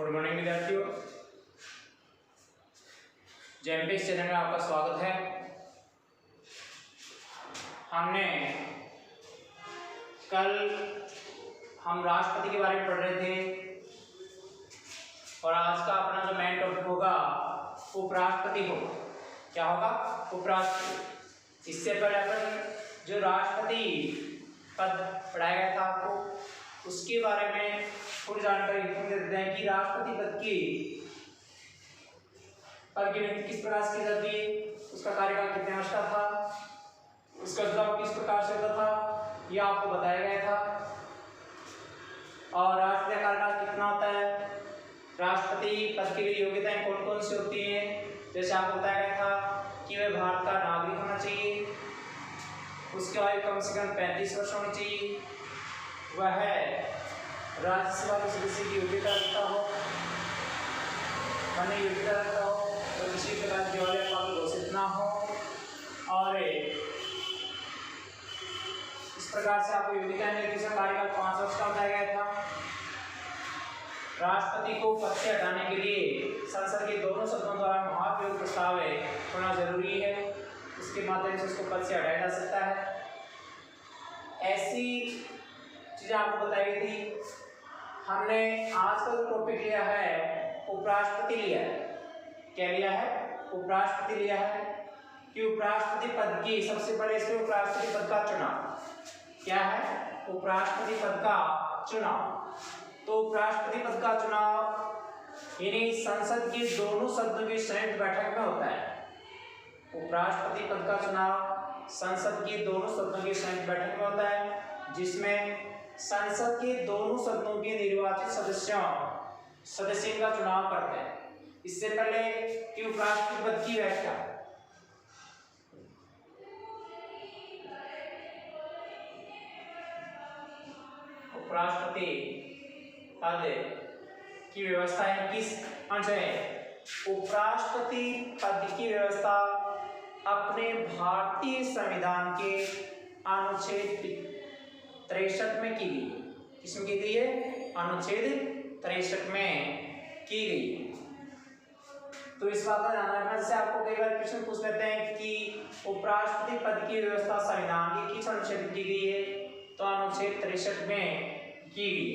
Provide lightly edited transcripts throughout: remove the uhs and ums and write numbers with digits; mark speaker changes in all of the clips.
Speaker 1: Good morning विद्यार्थियों, जेएमपीएस channel में आपका स्वागत है। हमने कल राष्ट्रपति के बारे में पढ़ रहे थे और आज का अपना जो मेन टॉपिक होगा उपराष्ट्रपति होगा। क्या होगा? उपराष्ट्रपति। इससे पहले अपन जो राष्ट्रपति पद पढ़ाया गया था आपको, उसके बारे में थोड़ी जानकारी देते हैं कि राष्ट्रपति पद की नियुक्ति किस प्रकार से की जाती है, उसका कार्यकाल कितने वर्ष का था, उसका चुनाव किस प्रकार से होता था, यह आपको बताया गया था। और राष्ट्रपति कार्यकाल कितना होता है, राष्ट्रपति पद के लिए योग्यताएं कौन कौन सी होती हैं, जैसे आपको बताया गया था कि वह भारत का नागरिक होना चाहिए, उसकी आयु कम से कम 35 वर्ष होनी चाहिए, वह राज्यसभा के सदस्य की योग्यता रखता हो, मान्य योग्यता रखता हो, तो किसी प्रकार की दिवालिया पात्र घोषित ना हो। और इस प्रकार से आपको योग्यता निर्देशन कार्यकाल 5 वर्ष का बताया गया था। राष्ट्रपति को पद से हटाने के लिए संसद के दोनों सदनों द्वारा महाभियोग प्रस्ताव होना जरूरी है, उसके माध्यम से उसको पद से हटाया जा सकता है। ऐसी चीजें आपको बताई गई थी। हमने आज का जो टॉपिक लिया है उपराष्ट्रपति लिया है। क्या लिया है? उपराष्ट्रपति लिया है कि उपराष्ट्रपति पद की सबसे पहले इसमें उपराष्ट्रपति पद का चुनाव क्या है? उपराष्ट्रपति पद का चुनाव। तो उपराष्ट्रपति पद का चुनाव यानी संसद की दोनों सदनों की संयुक्त बैठक में होता है। उपराष्ट्रपति पद का चुनाव संसद की दोनों सदनों की संयुक्त बैठक में होता है, जिसमें संसद के दोनों सदनों के निर्वाचित सदस्यों का चुनाव करते हैं। इससे पहले कि उपराष्ट्रपति पद की व्याख्या, उपराष्ट्रपति पद की व्यवस्था है किस अंश है? उपराष्ट्रपति पद की व्यवस्था अपने भारतीय संविधान के अनुच्छेद 63 में की गई। किसमें की गई है? अनुच्छेद 63 में की गई। तो इस बात का ध्यान रखना से आपको कई बार प्रश्न पूछ लेते हैं कि उपराष्ट्रपति पद की व्यवस्था संविधान के किस अनुच्छेद में की गई है? तो अनुच्छेद 63 में की गई।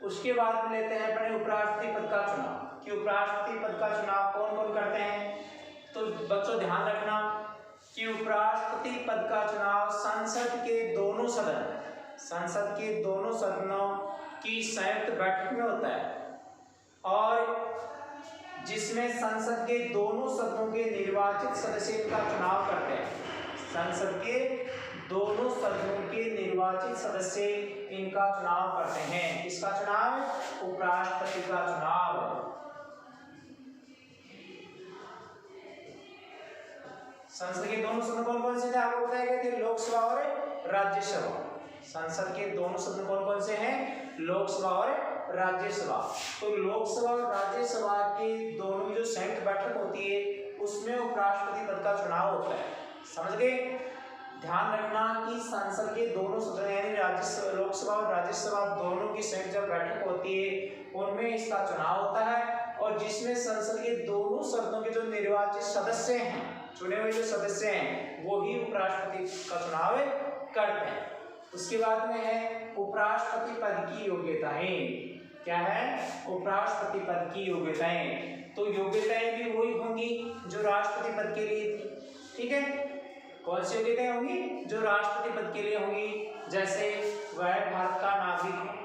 Speaker 1: उसके बाद में लेते हैं अपने उपराष्ट्रपति पद का चुनाव कि उपराष्ट्रपति पद का चुनाव कौन कौन करते हैं। तो बच्चों ध्यान रखना कि उपराष्ट्रपति पद का चुनाव संसद के दोनों सदनों की संयुक्त बैठक में होता है और जिसमें संसद के दोनों सदनों के निर्वाचित सदस्यों का चुनाव करते हैं। संसद के दोनों सदनों के निर्वाचित सदस्य इनका चुनाव करते हैं। किसका चुनाव? उपराष्ट्रपति का चुनाव। संसद के दोनों सदन कौन कौन से थे आपको बताए गए थे? लोकसभा और राज्यसभा। संसद के दोनों सदन कौन कौन से हैं? लोकसभा और राज्यसभा। तो लोकसभा और राज्यसभा की दोनों की जो संयुक्त बैठक होती है उसमें उपराष्ट्रपति पद का चुनाव होता है। समझ गए? ध्यान रखना कि संसद के दोनों सदन यानी लोकसभा और राज्यसभा दोनों की संयुक्त जब बैठक होती है उनमें इसका चुनाव होता है और जिसमें संसद के दोनों सदनों के जो निर्वाचित सदस्य हैं, चुने हुए जो सदस्य हैं, वो ही उपराष्ट्रपति का चुनाव करते हैं। उसके बाद में है उपराष्ट्रपति पद की योग्यताएं। क्या है? उपराष्ट्रपति पद की योग्यताएं। तो योग्यताएं भी वही होंगी जो राष्ट्रपति पद के लिए थी। ठीक है? कौन सी योग्यताएं होंगी? जो राष्ट्रपति पद के लिए होंगी। जैसे वह भारत का नागरिक हो।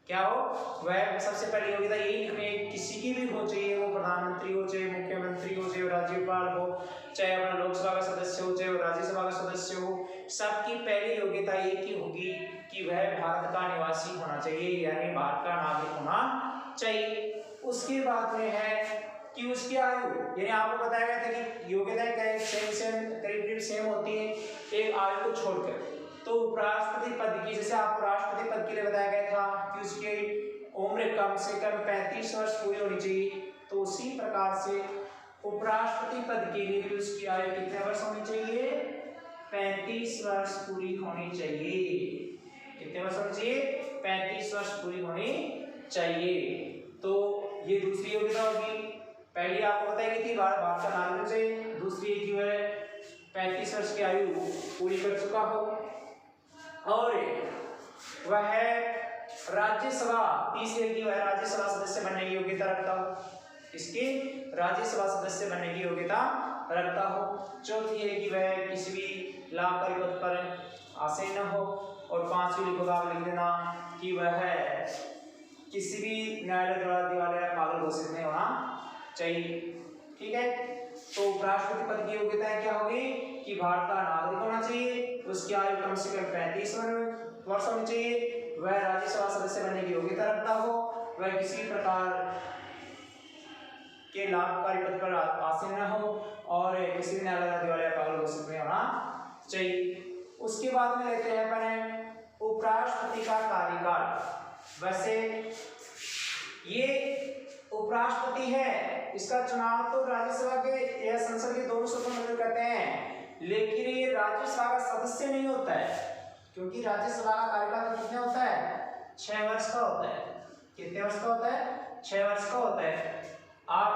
Speaker 1: क्या हो? वह सबसे पहली योग्यता यही लिखनी है, किसी की भी हो, चाहिए वो प्रधानमंत्री हो, चाहे मुख्यमंत्री हो, चाहे राज्यपाल हो, चाहे अपना लोकसभा का सदस्य हो, चाहे राज्यसभा का सदस्य हो, सबकी पहली योग्यता एक ही होगी कि वह भारत का निवासी होना चाहिए, यानी भारत का नागरिक होना चाहिए। उसके बाद में है कि उसकी आयु, यानी आपको बताया गया था कि योग्यताएं करीब सेम होती है एक आयु को छोड़कर। तो उपराष्ट्रपति पद की, जैसे आपको राष्ट्रपति पद के लिए बताया गया था कि उसकी उम्र कम से कम 35 वर्ष पूरी होनी चाहिए, तो उसी प्रकार से उपराष्ट्रपति पद के लिए भी उसकी आयु कितने वर्ष होनी चाहिए? 35 वर्ष पूरी होनी चाहिए। कितने वर्ष होनी चाहिए? 35 वर्ष पूरी होनी चाहिए। तो ये दूसरी योग्यता होगी। पहली आपको पता है कि थी भारत का नागरिक से, दूसरी जो है 35 वर्ष की आयु पूरी कर चुका हो और वह राज्यसभा, तीसरी की वह राज्यसभा सदस्य बनने की योग्यता रखता हो, इसकी राज्यसभा सदस्य बनने की योग्यता रखता हो। चौथी है कि वह किसी भी लाभकारी पद पर आसीन न हो और पांचवी लिखोगा लिख देना कि वह किसी भी न्यायालय द्वारा दिवालिया पागल घोषित नहीं होना चाहिए। ठीक है, तो उपराष्ट्रपति पद की योग्यता क्या होगी कि भारत का नागरिक होना चाहिए, उसकी आयु कम से कम 35 वर्ष होनी चाहिए, वह राज्यसभा सदस्य बनने की योग्यता रखता हो, वह किसी प्रकार के लाभकारी पद पर आसीन न हो और किसी भी न्यायालय दिवालिया पागल घोषित नहीं होना चाहिए। उसके बाद में लेते हैं अपने उपराष्ट्रपति का कार्यकाल। वैसे ये उपराष्ट्रपति है, इसका चुनाव तो राज्यसभा के या संसद के दोनों सदनों में करते हैं, लेकिन ये राज्यसभा का सदस्य नहीं होता है, क्योंकि राज्यसभा का कार्यकाल कितना होता है 6 वर्ष का होता है। कितने वर्ष का होता है 6 वर्ष का होता है आप,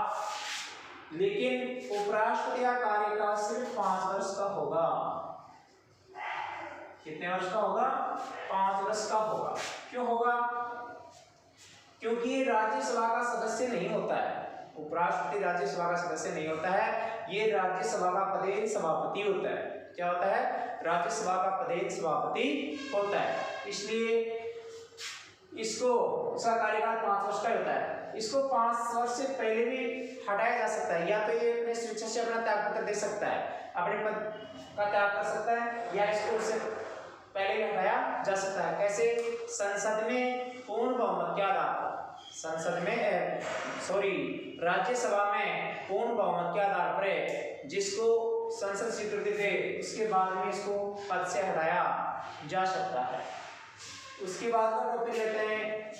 Speaker 1: लेकिन उपराष्ट्रपति का कार्यकाल सिर्फ 5 वर्ष का होगा। कितने वर्ष का होगा 5 वर्ष का होगा। क्यों होगा? क्योंकि ये राज्यसभा का सदस्य नहीं होता है, उपराष्ट्रपति राज्यसभा का सदस्य नहीं होता है, ये राज्यसभा का पदेन सभापति होता है। क्या होता है? राज्यसभा का पदेन सभापति होता है, इसलिए इसको इसका कार्यकाल 5 वर्ष का होता है। इसको 5 वर्ष से पहले भी हटाया जा सकता है, या तो ये अपने स्वेच्छा से अपना त्यागपत्र दे सकता है, अपने पद का त्याग कर सकता है, या इसको उससे पहले भी हटाया जा सकता है। कैसे? संसद में पूर्ण बहुमत के आधार पर, संसद में राज्यसभा में पूर्ण बहुमत के आधार पर जिसको संसद स्वीकृति दे उसके बाद में इसको पद से हटाया जा सकता है। उसके बाद का टॉपिक लेते हैं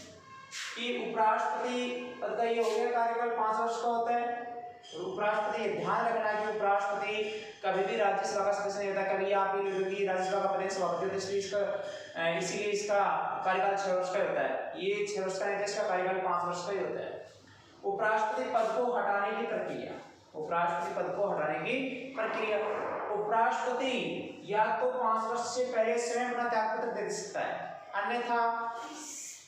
Speaker 1: कि उपराष्ट्रपति पद का ये हो गया कार्यकाल 5 वर्ष का होता है। उपराष्ट्रपति, ध्यान रखना कि उपराष्ट्रपति कभी भी राज्यसभा का सदस्य नहीं होता। कभी आप ये लोग राज्यसभा का पदेन सभापति होता है, इसीलिए इसका कार्यकाल 6 वर्ष का होता है। ये 6 वर्ष का नहीं, इसका कार्यकाल 5 वर्ष का ही होता है। उपराष्ट्रपति पद को हटाने की प्रक्रिया, उपराष्ट्रपति पद को हटाने की प्रक्रिया, उपराष्ट्रपति या तो 5 वर्ष से पहले स्वयं अपना त्यागपत्र दे सकता है, अन्यथा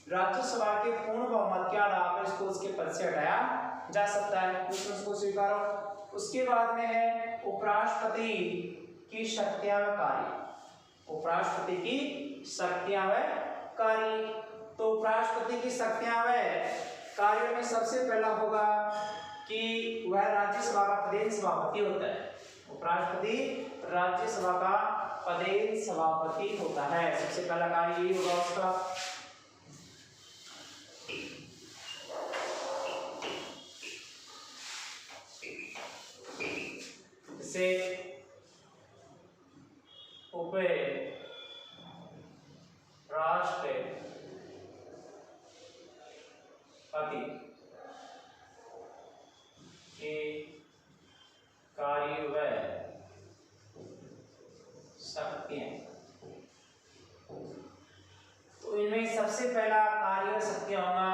Speaker 1: राज्यसभा के पूर्ण बहुमत के आधार पर इसको उसके पद से हटाया जा सकता है। उसको स्वीकारो। उसके बाद में है उपराष्ट्रपति की शक्तियां व कार्य। उपराष्ट्रपति की शक्तियां व कार्य, तो उपराष्ट्रपति की शक्तियां व कार्यों में सबसे पहला होगा कि वह राज्यसभा का पदेन सभापति होता है। उपराष्ट्रपति राज्यसभा का पदेन सभापति होता है, सबसे पहला कार्य यही होगा उसका। से उपराष्ट्रपति के कार्य व शक्तियां, तो इनमें सबसे पहला कार्य व शक्तियां होगा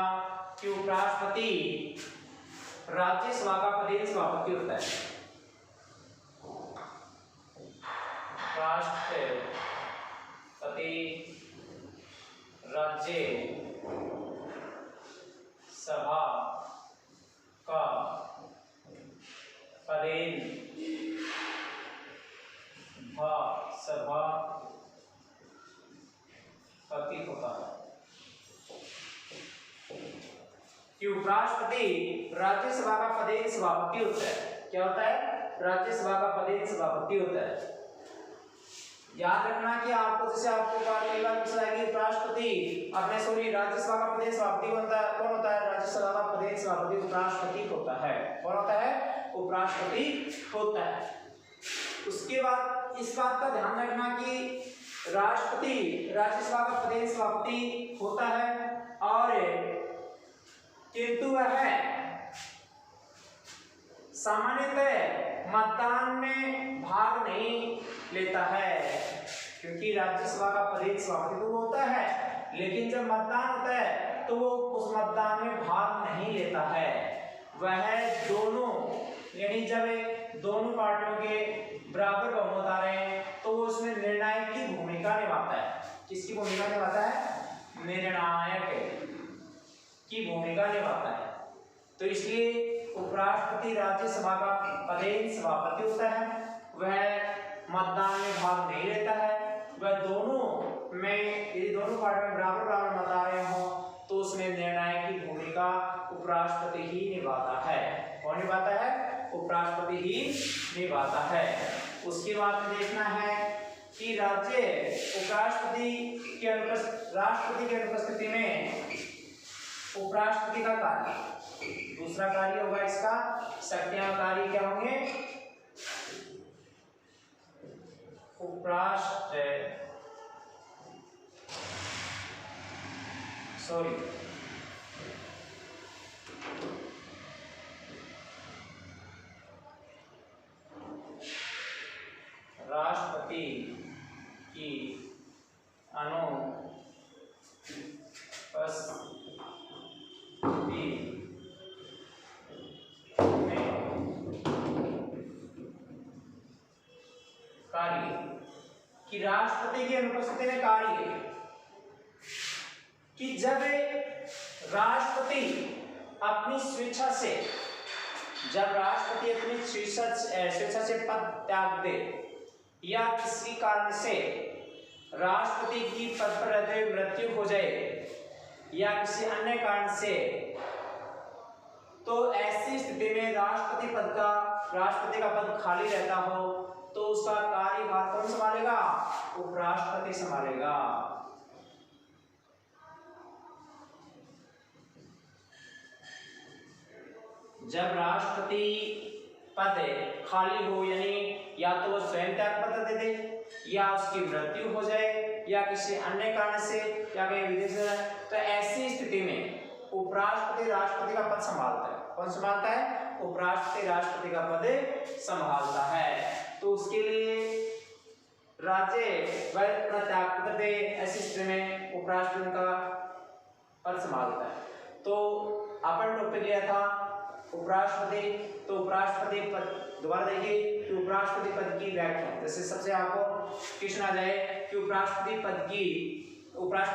Speaker 1: कि उपराष्ट्रपति राज्यसभा का पदेन सभापति होता है। राष्ट्रपति राज्यसभा का पदेन सभापति होता है। कि उपराष्ट्रपति राज्यसभा का पदेन सभापति होता है। क्या होता है? राज्यसभा का पदेन सभापति होता है। याद रखना कि आपको जैसे आपको पूछा है कि उपराष्ट्रपति राज्यसभा का पदेन सभापति कौन होता है? राज्यसभा का पदेन सभापति उपराष्ट्रपति होता है। कौन होता है? उपराष्ट्रपति होता है। उसके बाद इस बात का ध्यान रखना कि राष्ट्रपति राज्यसभा का पदेन सभापति होता है और किंतु वह सामान्यतः मतदान में भाग नहीं लेता है, क्योंकि राज्यसभा का पदेन सभापति तो होता है, लेकिन जब मतदान होता है तो वो उस मतदान में भाग नहीं लेता है। वह दोनों, यानी जब दोनों पार्टियों के बराबर बहुमत आ रहे हैं तो वो उसमें निर्णायक की भूमिका निभाता है। किसकी भूमिका निभाता है? निर्णायक की भूमिका निभाता है। तो इसलिए उपराष्ट्रपति राज्यसभा का पदेन सभापति होता है। वह मतदान में भाग नहीं लेता है। वह दोनों में, यदि दोनों पार्टी में बराबर बराबर मत आ रहे हो तो उसमें निर्णायक की भूमिका उपराष्ट्रपति ही निभाता है। कौन निभाता है? उपराष्ट्रपति ही निभाता है। उसके बाद देखना है कि राष्ट्रपति की अनुपस्थिति में उपराष्ट्रपति का कार्य, दूसरा कार्य होगा इसका, शक्तियां कार्य क्या होंगे? राष्ट्रपति की अनुपस्थिति में कार्य, कि राष्ट्रपति की अनुपस्थिति में कार्य, कि जब राष्ट्रपति अपनी स्वेच्छा से, जब राष्ट्रपति अपनी स्वेच्छा से पद त्याग दे या किसी कारण से राष्ट्रपति की पद पर रहते हुए मृत्यु हो जाए या किसी अन्य कारण से, तो ऐसी स्थिति में राष्ट्रपति का पद खाली रहता हो तो उसका कार्यभार कौन संभालेगा? उपराष्ट्रपति संभालेगा। जब राष्ट्रपति पद खाली हो, यानी या तो वो स्वयं त्याग पत्र दे दे या उसकी मृत्यु हो जाए या किसी अन्य कारण से या कहीं विदेश में, तो ऐसी स्थिति में उपराष्ट्रपति राष्ट्रपति का पद संभालता है। कौन संभालता है? उपराष्ट्रपति राष्ट्रपति का पद संभालता है। तो उसके लिए राज्य वह अपना त्याग पत्र दे, ऐसी स्थिति में उपराष्ट्रपति का पद संभालता है। तो अपन टॉपिक लिया था उपराष्ट्रपति। तो उपराष्ट्रपति पद, दोबारा देखिए कि उपराष्ट्रपति पद की व्याख्या, जैसे सबसे आपको क्वेश्चन आ जाए कि उपराष्ट्रपति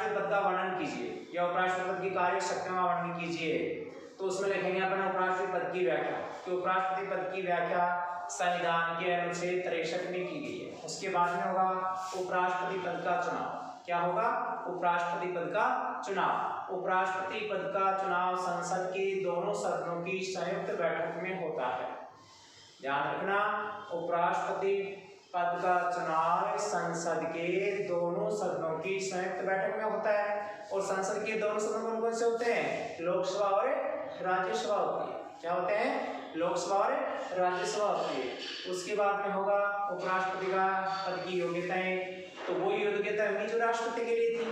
Speaker 1: पद का वर्णन कीजिए या उपराष्ट्रपति पद की कार्य शक्तियों का वर्णन कीजिए, तो उसमें लिखेंगे अपन उपराष्ट्रपति पद की व्याख्या। तो उपराष्ट्रपति पद की व्याख्या संविधान के अनुच्छेद 63 में की गई है। उसके बाद में होगा उपराष्ट्रपति पद का चुनाव। क्या होगा? उपराष्ट्रपति पद का चुनाव। उपराष्ट्रपति पद का चुनाव संसद के दोनों सदनों की संयुक्त बैठक में होता है। ध्यान रखना, उपराष्ट्रपति पद का चुनाव संसद के दोनों सदनों की संयुक्त बैठक में होता है। और संसद के दोनों सदन कौन कौन से होते हैं? लोकसभा और राज्यसभा होती है। क्या होते हैं? लोकसभा और राज्यसभा होती है। उसके बाद में होगा उपराष्ट्रपति का पद की योग्यताएं। तो वो योग्यता नहीं जो राष्ट्रपति के लिए थी,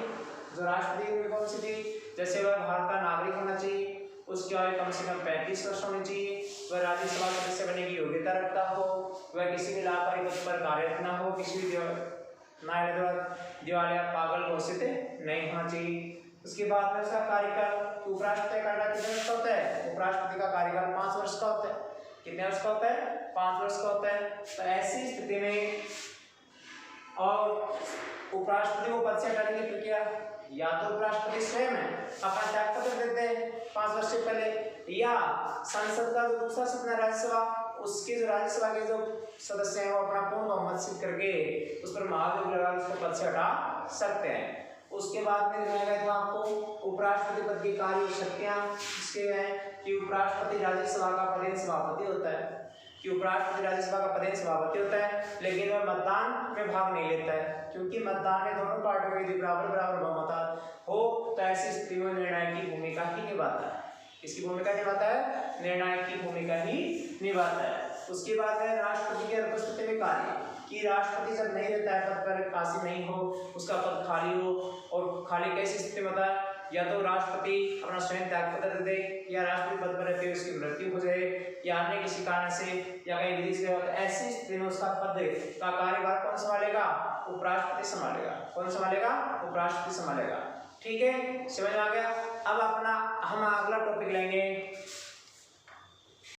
Speaker 1: जो राष्ट्रपति में कौन सी थी? जैसे वह भारत का नागरिक होना चाहिए, उसकी आयु कम से कम 35 वर्ष होनी चाहिए, वह राज्यसभा सदस्य बनने की योग्यता रखता हो, वह किसी भी लाभकारी पद पर कार्यरत न हो, किसी भी दिवालिया पागल घोषित नहीं होना चाहिए। उसके बाद में उसका कार्यकाल, उपराष्ट्रपति का कार्यकाल कितने वर्ष का होता है? उपराष्ट्रपति का कार्यकाल 5 वर्ष का होता है। कितने वर्ष का होता है? 5 वर्ष का होता है। तो ऐसी स्थिति में और उपराष्ट्रपति को पद से हटाने की प्रक्रिया, या तो उपराष्ट्रपति स्वयं अपना त्याग पत्र देते हैं 5 वर्ष से पहले, या संसद का जो दूसरा सदन है राज्यसभा, उसके जो राज्यसभा के जो सदस्य हैं वो अपना पूर्ण बहुमत सिद्ध करके उस पर महाभियोग लगा उसको पद से हटा सकते हैं। उसके बाद में दिखाया गया था आपको उपराष्ट्रपति पद की कार्य शक्तियां इसके हैं कि उपराष्ट्रपति राज्यसभा का पदेन सभापति होता है, कि उपराष्ट्रपति राज्यसभा का पदेन सभापति होता है, लेकिन वह मतदान में भाग नहीं लेता है, क्योंकि मतदान में दोनों पार्टियों में यदि बराबर बहुमत हो तो ऐसी स्थिति में निर्णायक की भूमिका ही निभाता है। किसकी भूमिका निभाता है? निर्णायक की भूमिका ही निभाता है। उसके बाद है राष्ट्रपति की अनुपस्थिति में कार्य, कि राष्ट्रपति जब नहीं रहता है, पद पर काशी नहीं हो, उसका पद खाली हो, और खाली कैसी स्थिति में होता है? या तो राष्ट्रपति अपना स्वयं त्याग पत्र दे दे, या राष्ट्रपति पद पर रहते हुए उसकी मृत्यु हो जाए, या अन्य किसी कारण से या कहीं विधि से, ऐसी स्थिति में उसका पद का कार्यभार कौन संभालेगा? उपराष्ट्रपति संभालेगा। कौन संभालेगा? उपराष्ट्रपति संभालेगा। ठीक है, समझ में आ गया। अब अपना हम अगला टॉपिक लेंगे